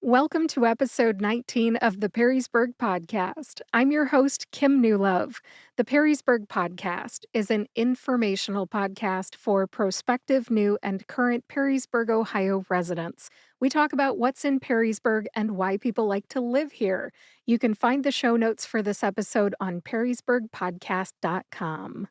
Welcome to episode 19 of the Perrysburg Podcast. I'm your host, Kim Newlove. The Perrysburg Podcast is an informational podcast for prospective, new, and current Perrysburg, Ohio residents. We talk about what's in Perrysburg and why people like to live here. You can find the show notes for this episode on perrysburgpodcast.com.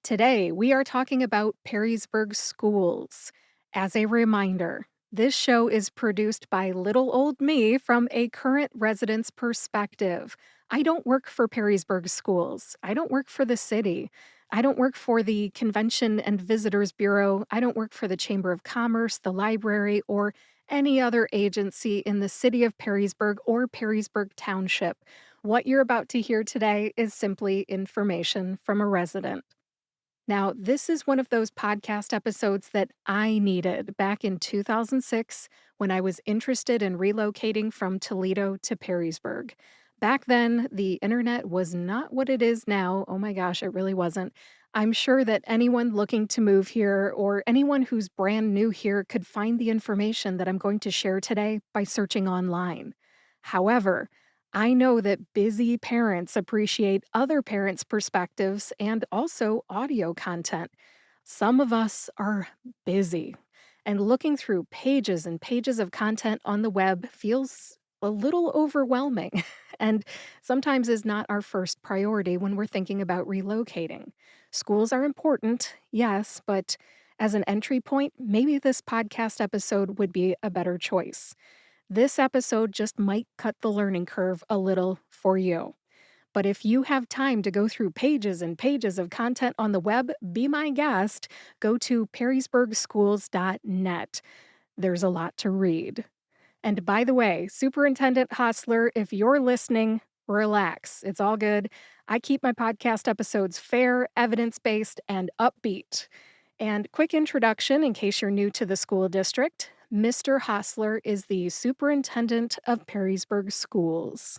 Today, we are talking about Perrysburg Schools. As a reminder, this show is produced by little old me from a current resident's perspective. I don't work for Perrysburg Schools. I don't work for the city. I don't work for the Convention and Visitors Bureau. I don't work for the Chamber of Commerce, the library, or any other agency in the City of Perrysburg or Perrysburg Township. What you're about to hear today is simply information from a resident. Now, this is one of those podcast episodes that I needed back in 2006 when I was interested in relocating from Toledo to Perrysburg. Back then, the internet was not what it is now. Oh my gosh, it really wasn't. I'm sure that anyone looking to move here or anyone who's brand new here could find the information that I'm going to share today by searching online. However, I know that busy parents appreciate other parents' perspectives and also audio content. Some of us are busy, and looking through pages and pages of content on the web feels a little overwhelming and sometimes is not our first priority when we're thinking about relocating. Schools are important, yes, but as an entry point, maybe this podcast episode would be a better choice. This episode just might cut the learning curve a little for you. But if you have time to go through pages and pages of content on the web, be my guest. Go to perrysburgschools.net. There's a lot to read. And by the way, Superintendent Hostler, if you're listening, relax. It's all good. I keep my podcast episodes fair, evidence-based, and upbeat. And quick introduction in case you're new to the school district. Mr. Hostler is the superintendent of Perrysburg Schools.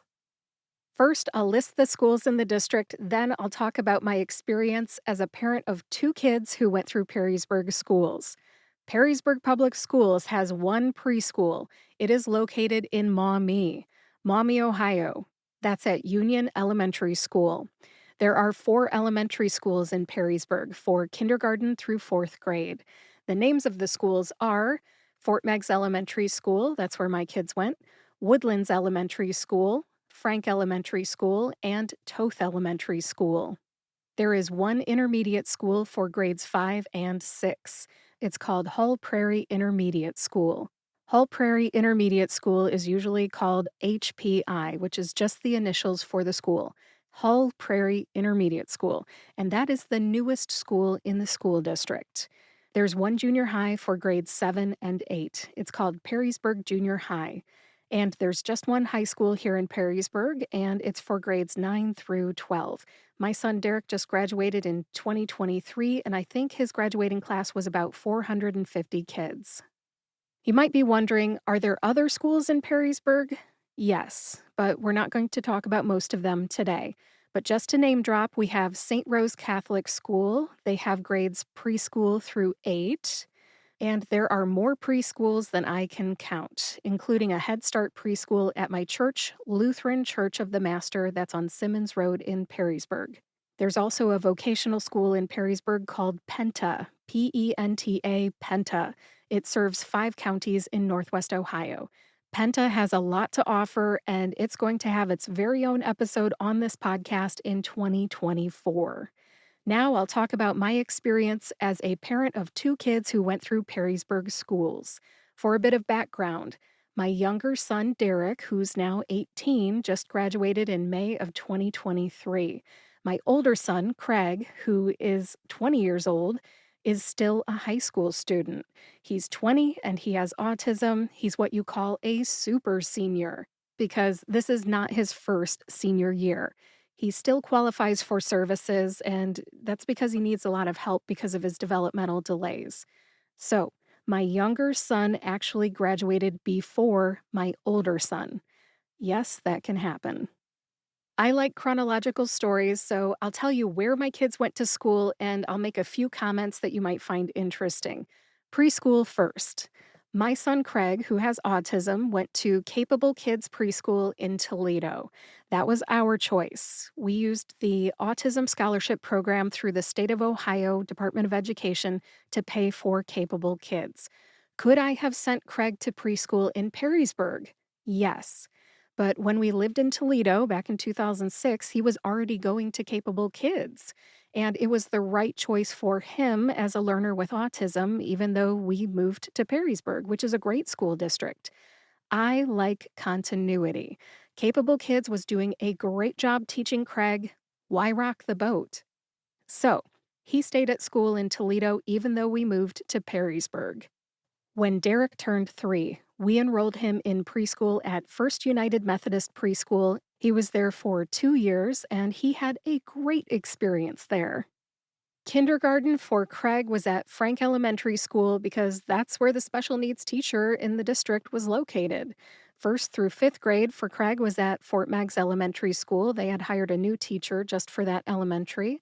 First, I'll list the schools in the district, then I'll talk about my experience as a parent of two kids who went through Perrysburg Schools. Perrysburg Public Schools has one preschool. It is located in Maumee, Ohio. That's at Union Elementary School. There are 4 elementary schools in Perrysburg for kindergarten through 4th grade. The names of the schools are Fort Meigs Elementary School, that's where my kids went, Woodlands Elementary School, Frank Elementary School, and Toth Elementary School. There is one intermediate school for grades 5 and 6. It's called Hull Prairie Intermediate School. Hull Prairie Intermediate School is usually called HPI, which is just the initials for the school. Hull Prairie Intermediate School, and that is the newest school in the school district. There's one junior high for grades 7 and 8. It's called Perrysburg Junior High. And there's just one high school here in Perrysburg, and it's for grades 9 through 12. My son Derek just graduated in 2023, and I think his graduating class was about 450 kids. You might be wondering, are there other schools in Perrysburg? Yes, but we're not going to talk about most of them today. But just to name drop, we have St. Rose Catholic School. They have grades preschool through 8. And there are more preschools than I can count, including a Head Start preschool at my church, Lutheran Church of the Master, that's on Simmons Road in Perrysburg. There's also a vocational school in Perrysburg called Penta, P-E-N-T-A, Penta. It serves 5 counties in Northwest Ohio. Penta has a lot to offer, and it's going to have its very own episode on this podcast in 2024. Now I'll talk about my experience as a parent of 2 kids who went through Perrysburg Schools. For a bit of background, my younger son, Derek, who's now 18, just graduated in May of 2023. My older son, Craig, who is 20 years old, is still a high school student. He's 20 and he has autism. He's what you call a super senior because this is not his first senior year. He still qualifies for services, and that's because he needs a lot of help because of his developmental delays. So, my younger son actually graduated before my older son. Yes, that can happen. I like chronological stories, so I'll tell you where my kids went to school and I'll make a few comments that you might find interesting. Preschool first. My son Craig, who has autism, went to Capable Kids Preschool in Toledo. That was our choice. We used the Autism Scholarship Program through the State of Ohio Department of Education to pay for Capable Kids. Could I have sent Craig to preschool in Perrysburg? Yes. But when we lived in Toledo back in 2006, he was already going to Capable Kids. And it was the right choice for him as a learner with autism, even though we moved to Perrysburg, which is a great school district. I like continuity. Capable Kids was doing a great job teaching Craig. Why rock the boat? So he stayed at school in Toledo, even though we moved to Perrysburg. When Derek turned 3, we enrolled him in preschool at First United Methodist Preschool. He was there for 2 years, and he had a great experience there. Kindergarten for Craig was at Frank Elementary School because that's where the special needs teacher in the district was located. First through fifth grade for Craig was at Fort Meigs Elementary School. They had hired a new teacher just for that elementary.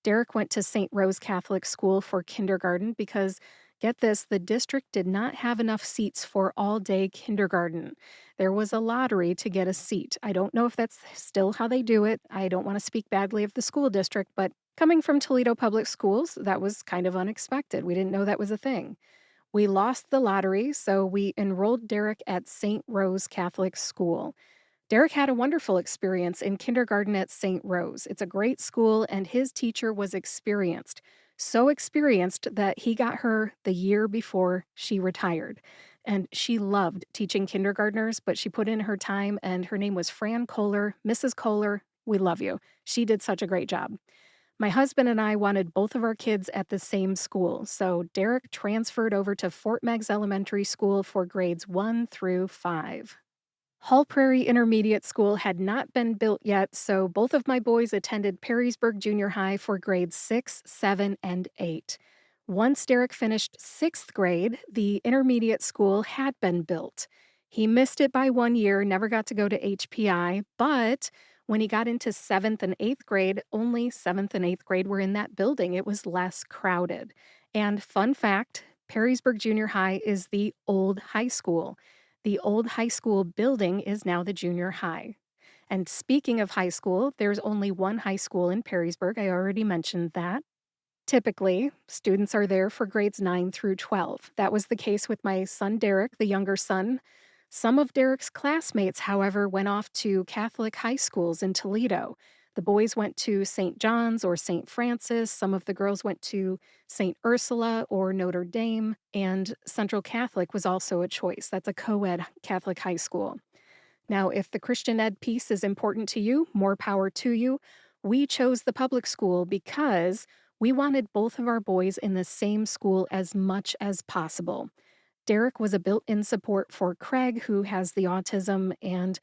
Derek went to St. Rose Catholic School for kindergarten because, get this, the district did not have enough seats for all day kindergarten. There was a lottery to get a seat. I don't know if that's still how they do it. I don't want to speak badly of the school district, but coming from Toledo Public Schools, that was kind of unexpected. We didn't know that was a thing. We lost the lottery, so we enrolled Derek at St. Rose Catholic School. Derek had a wonderful experience in kindergarten at St. Rose. It's a great school, and his teacher was experienced. So experienced that he got her the year before she retired. And she loved teaching kindergartners, but she put in her time, and her name was Fran Kohler. Mrs. Kohler, we love you. She did such a great job. My husband and I wanted both of our kids at the same school, so Derek transferred over to Fort Meigs Elementary School for grades 1 through 5. Hall Prairie Intermediate School had not been built yet, so both of my boys attended Perrysburg Junior High for grades 6, 7, and 8. Once Derek finished 6th grade, the intermediate school had been built. He missed it by 1 year, never got to go to HPI, but when he got into 7th and 8th grade, only 7th and 8th grade were in that building. It was less crowded. And fun fact, Perrysburg Junior High is the old high school. The old high school building is now the junior high. And speaking of high school, there's only one high school in Perrysburg. I already mentioned that. Typically, students are there for grades 9 through 12. That was the case with my son Derek, the younger son. Some of Derek's classmates, however, went off to Catholic high schools in Toledo. The boys went to St. John's or St. Francis. Some of the girls went to St. Ursula or Notre Dame. And Central Catholic was also a choice. That's a co-ed Catholic high school. Now, if the Christian ed piece is important to you, more power to you. We chose the public school because we wanted both of our boys in the same school as much as possible. Derek was a built-in support for Craig, who has the autism, and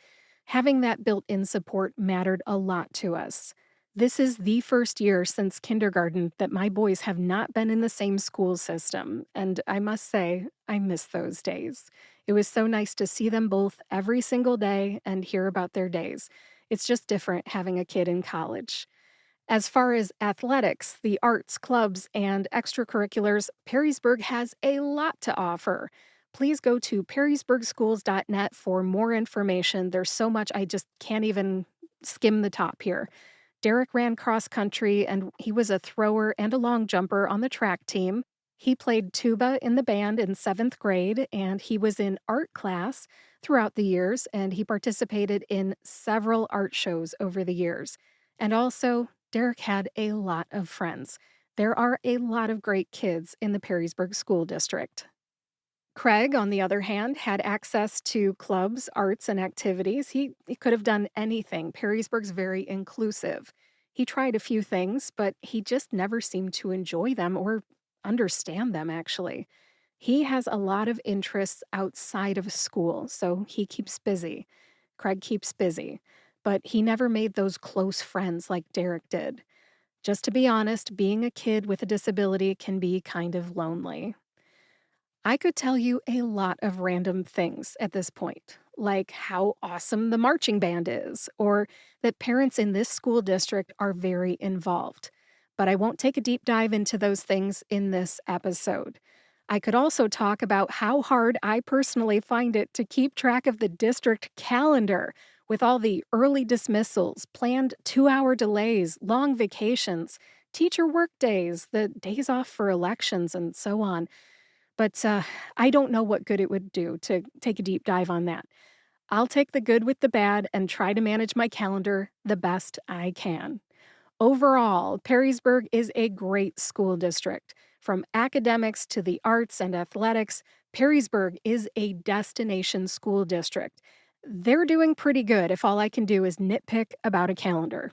having that built-in support mattered a lot to us. This is the first year since kindergarten that my boys have not been in the same school system, and I must say, I miss those days. It was so nice to see them both every single day and hear about their days. It's just different having a kid in college. As far as athletics, the arts, clubs, and extracurriculars, Perrysburg has a lot to offer. Please go to perrysburgschools.net for more information. There's so much I just can't even skim the top here. Derek ran cross country, and he was a thrower and a long jumper on the track team. He played tuba in the band in 7th grade, and he was in art class throughout the years, and he participated in several art shows over the years. And also, Derek had a lot of friends. There are a lot of great kids in the Perrysburg School District. Craig, on the other hand, had access to clubs, arts, and activities. He could have done anything. Perrysburg's very inclusive. He tried a few things, but he just never seemed to enjoy them or understand them, actually. He has a lot of interests outside of school, so he keeps busy. Craig keeps busy, but he never made those close friends like Derek did. Just to be honest, being a kid with a disability can be kind of lonely. I could tell you a lot of random things at this point, like how awesome the marching band is, or that parents in this school district are very involved. But I won't take a deep dive into those things in this episode. I could also talk about how hard I personally find it to keep track of the district calendar with all the early dismissals, planned 2-hour delays, long vacations, teacher work days, the days off for elections, and so on. But I don't know what good it would do to take a deep dive on that. I'll take the good with the bad and try to manage my calendar the best I can. Overall, Perrysburg is a great school district. From academics to the arts and athletics, Perrysburg is a destination school district. They're doing pretty good if all I can do is nitpick about a calendar.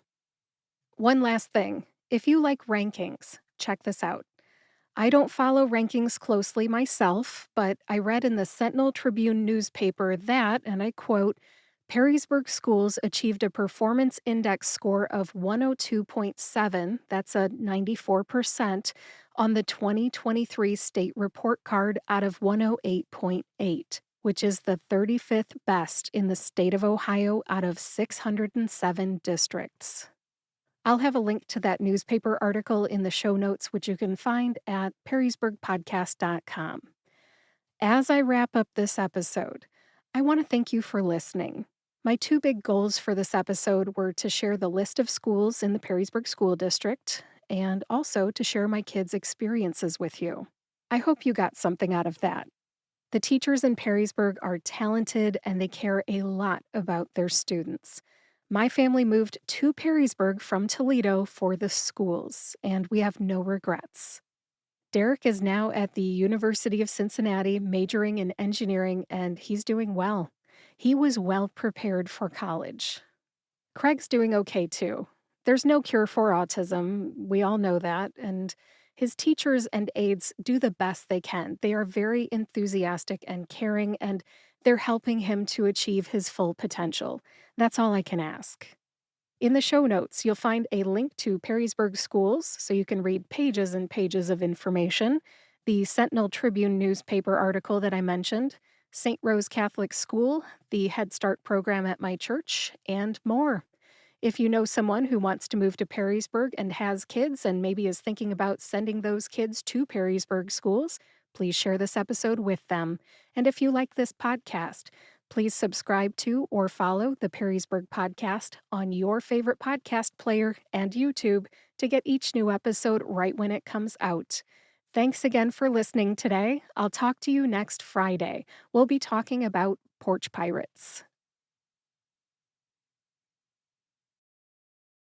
One last thing, if you like rankings, check this out. I don't follow rankings closely myself, but I read in the Sentinel Tribune newspaper that, and I quote, Perrysburg Schools achieved a performance index score of 102.7, that's a 94%, on the 2023 state report card out of 108.8, which is the 35th best in the state of Ohio out of 607 districts. I'll have a link to that newspaper article in the show notes, which you can find at perrysburgpodcast.com. As I wrap up this episode, I want to thank you for listening. My two big goals for this episode were to share the list of schools in the Perrysburg School District and also to share my kids' experiences with you. I hope you got something out of that. The teachers in Perrysburg are talented and they care a lot about their students. My family moved to Perrysburg from Toledo for the schools, and we have no regrets. Derek is now at the University of Cincinnati majoring in engineering, and he's doing well. He was well prepared for college. Craig's doing okay too. There's no cure for autism, we all know that, and his teachers and aides do the best they can. They are very enthusiastic and caring, and they're helping him to achieve his full potential. That's all I can ask. In the show notes, you'll find a link to Perrysburg Schools so you can read pages and pages of information, the Sentinel Tribune newspaper article that I mentioned, St. Rose Catholic School, the Head Start program at my church, and more. If you know someone who wants to move to Perrysburg and has kids and maybe is thinking about sending those kids to Perrysburg schools, please share this episode with them. And if you like this podcast, please subscribe to or follow the Perrysburg Podcast on your favorite podcast player and YouTube to get each new episode right when it comes out. Thanks again for listening today. I'll talk to you next Friday. We'll be talking about porch pirates.